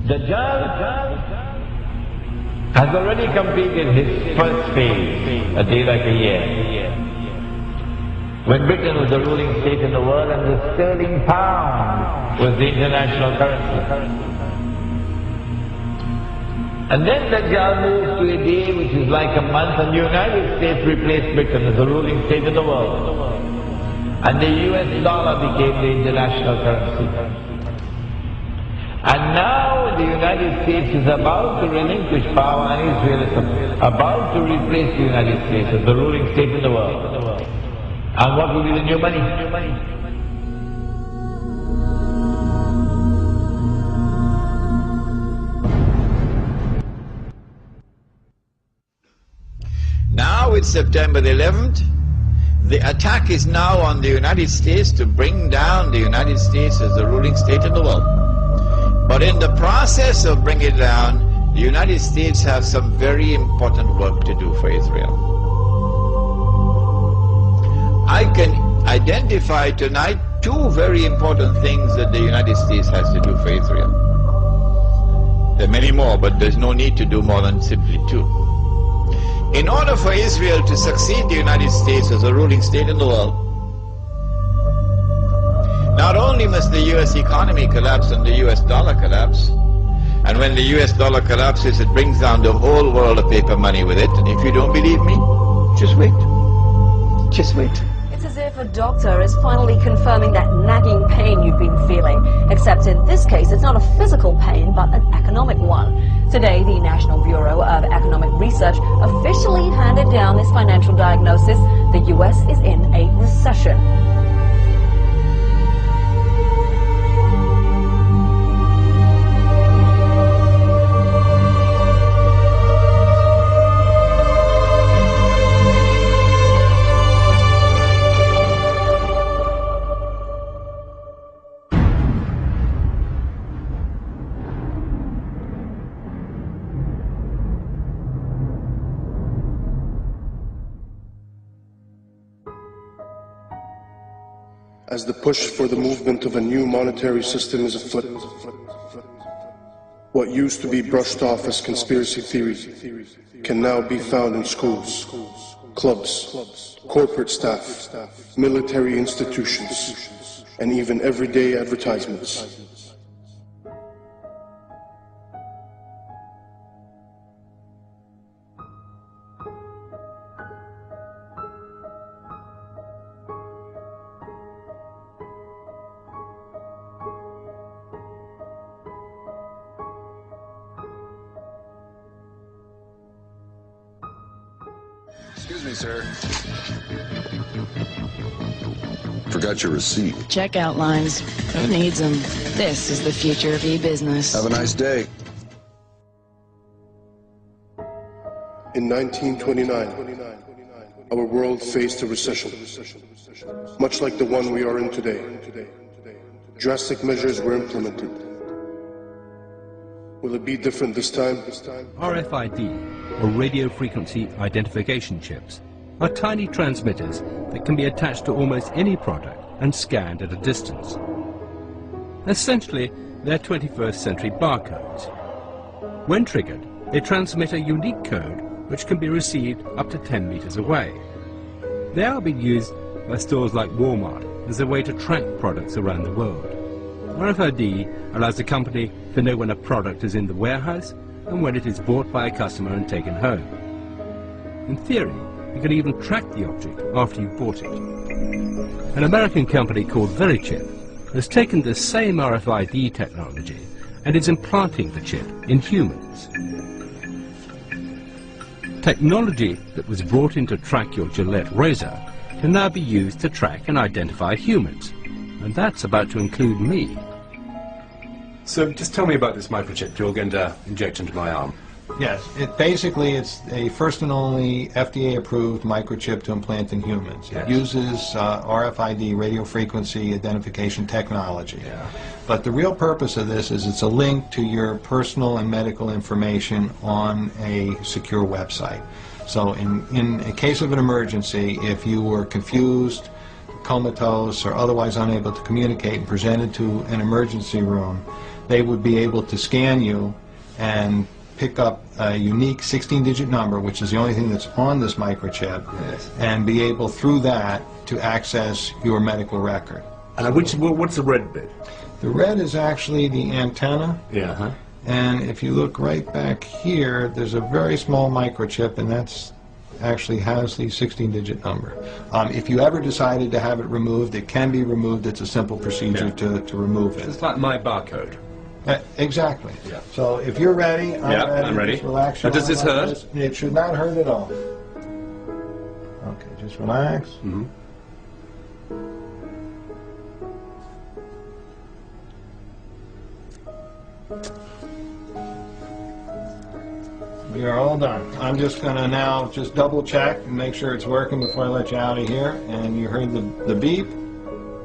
Dajjal has already completed his first phase, a day like a year. When Britain was the ruling state in the world and the sterling pound was the international currency. And then Dajjal moves to a day which is like a month, and the United States replaced Britain as the ruling state in the world. And the US dollar became the international currency. And now the United States is about to relinquish power, and Israel is about to replace the United States as the ruling state in the world. And what will be the new money? Now it's September the 11th. The attack is now on the United States to bring down the United States as the ruling state in the world. But in the process of bringing it down, the United States has some very important work to do for Israel. I can identify tonight two very important things that the United States has to do for Israel. There are many more, but there's no need to do more than simply two. In order for Israel to succeed the United States as a ruling state in the world, not only must the US economy collapse and the US dollar collapse, and when the US dollar collapses, it brings down the whole world of paper money with it. And if you don't believe me, just wait. Just wait. It's as if a doctor is finally confirming that nagging pain you've been feeling. Except in this case, it's not a physical pain, but an economic one. Today, the National Bureau of Economic Research officially handed down this financial diagnosis. The US is in a recession. As the push for the movement of a new monetary system is afoot, what used to be brushed off as conspiracy theory can now be found in schools, clubs, corporate staff, military institutions, and even everyday advertisements. Excuse me, sir. Forgot your receipt. Checkout lines. Who needs them? This is the future of e-business. Have a nice day. In 1929, our world faced a recession, much like the one we are in today. Drastic measures were implemented. Will it be different this time? RFID, or radio frequency identification chips, are tiny transmitters that can be attached to almost any product and scanned at a distance. Essentially, they're 21st century barcodes. When triggered, they transmit a unique code which can be received up to 10 meters away. They are being used by stores like Walmart as a way to track products around the world. RFID allows the company to know when a product is in the warehouse and when it is bought by a customer and taken home. In theory, you can even track the object after you've bought it. An American company called VeriChip has taken the same RFID technology and is implanting the chip in humans. Technology that was brought in to track your Gillette razor can now be used to track and identify humans. And that's about to include me. So just tell me about this microchip you're going to inject into my arm. Yes, it's a first and only FDA-approved microchip to implant in humans. Yes. It uses RFID, radio frequency identification technology. Yeah. But the real purpose of this is it's a link to your personal and medical information on a secure website. So in a case of an emergency, if you were confused, comatose, or otherwise unable to communicate and presented to an emergency room, they would be able to scan you and pick up a unique 16-digit number, which is the only thing that's on this microchip, and be able through that to access your medical record. And what's the red bit? The red is actually the antenna. Yeah. And if you look right back here, there's a very small microchip, and that's actually has the 16-digit number. If you ever decided to have it removed, it can be removed. It's a simple procedure to remove it. It's like my barcode. Exactly. Yeah. So if you're ready, I'm ready. Just relax. Now, does this hurt? It should not hurt at all. Okay, just relax. Mm-hmm. We are all done. I'm just going to now just double check and make sure it's working before I let you out of here. And you heard the beep.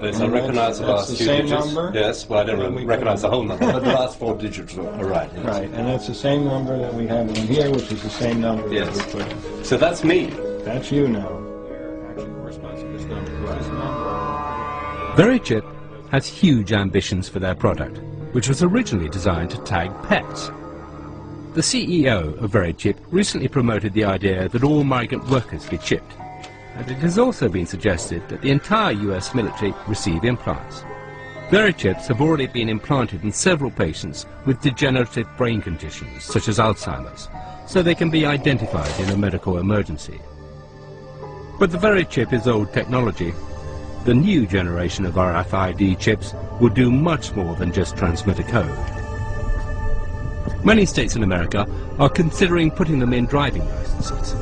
Yes, I recognize the last few digits. That's the same number. Yes, well, I don't recognize the whole number, but the last 4 digits are right. Yes. Right, and that's the same number that we have in here, which is the same number that we put in. So that's me. That's you now. VeriChip has huge ambitions for their product, which was originally designed to tag pets. The CEO of VeriChip recently promoted the idea that all migrant workers be chipped, and it has also been suggested that the entire US military receive implants. VeriChips have already been implanted in several patients with degenerative brain conditions such as Alzheimer's, so they can be identified in a medical emergency. But the VeriChip is old technology. The new generation of RFID chips will do much more than just transmit a code. Many states in America are considering putting them in driving licenses.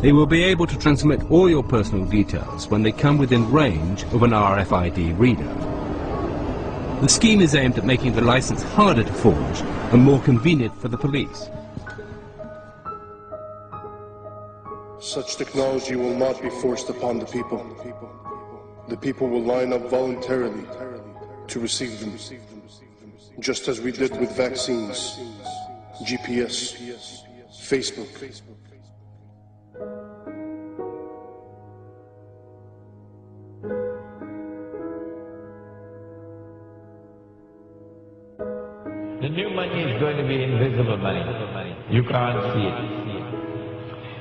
They will be able to transmit all your personal details when they come within range of an RFID reader. The scheme is aimed at making the license harder to forge and more convenient for the police. Such technology will not be forced upon the people. The people will line up voluntarily to receive them, just as we did with vaccines, GPS, Facebook. The new money is going to be invisible money. You can't see it.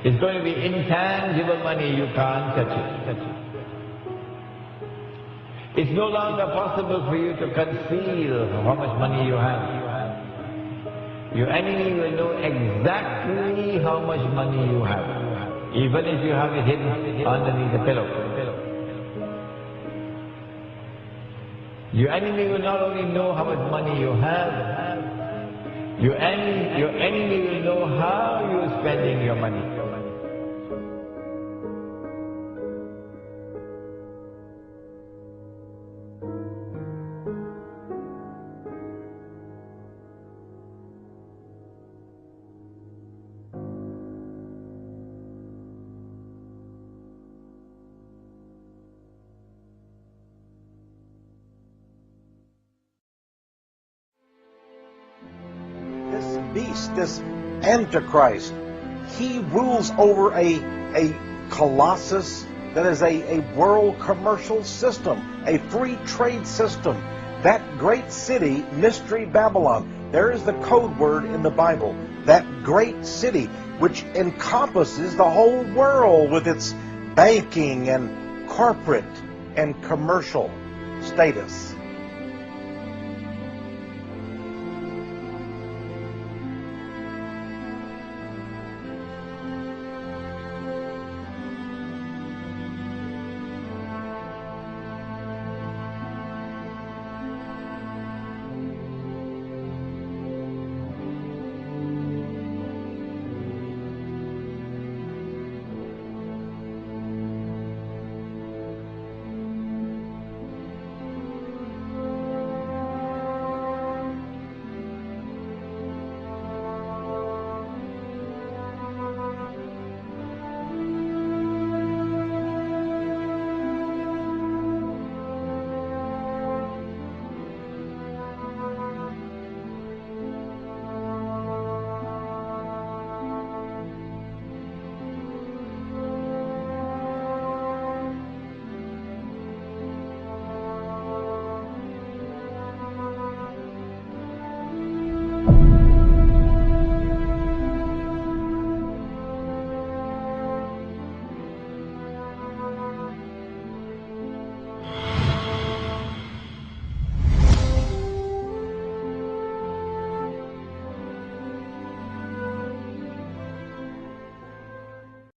It's going to be intangible money. You can't touch it. It's no longer possible for you to conceal how much money you have. Your enemy will know exactly how much money you have, even if you have it hidden underneath a pillow. Your enemy will not only know how much money you have, your enemy will know how you're spending your money. Beast, this Antichrist, he rules over a colossus that is a world commercial system, a free trade system. That great city, Mystery Babylon, there is the code word in the Bible. That great city, which encompasses the whole world with its banking and corporate and commercial status.